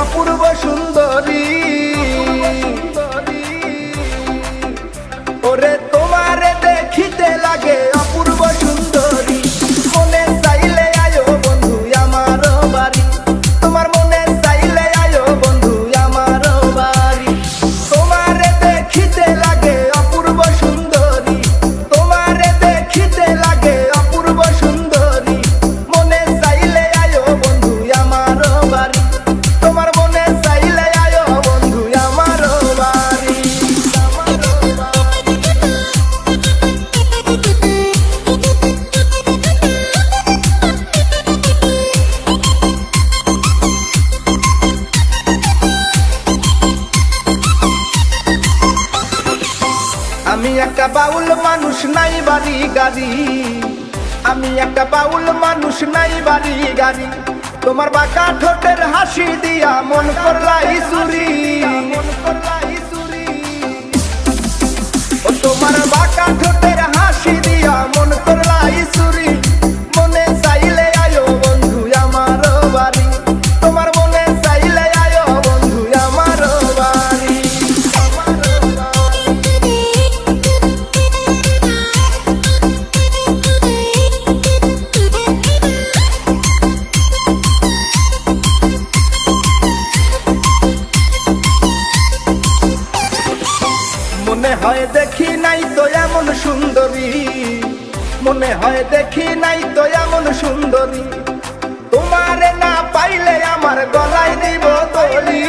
অপূর্ব সুন্দরী। ওরে তোমারে দেখিতে লাগে অপূর্ব সুন্দরী। মনে চাইলে আয়ো বন্ধু আমার বাড়ি, তোমার মনে চাইলে আয়ো বন্ধু আমার বাড়ি। তোমারে দেখিতে লাগে অপূর্ব সুন্দরী, তোমারে দেখিতে লাগে অপূর্ব সুন্দরী। মনে চাইলে আয়ো বন্ধু আমার বাড়ি, তোমার মনে চাইলে আয়ো বন্ধু আমার বাড়ি। আমি একটা বাউল মানুষ নাই বাড়ি গাড়ি, আমি একটা বাউল মানুষ নাই বাড়ি গাড়ি। তোমার বাঁকা ঠোঁটের হাসি দিয়া মন করলাই চুরি, ও তোমার বাঁকা ঠোঁটের হাসি দিয়া মন করলাই চুরি। মনে চাইলে আয়ো বন্ধু আমার বাড়ি, তোমার মনে চাইলে আয়ো বন্ধু আমার বাড়ি। মনে হয় দেখি নাই তো এমন সুন্দরী, মনে হয় দেখি নাই তো এমন সুন্দরী। তোমারে না পাইলে আমার গলায় দিব দড়ি।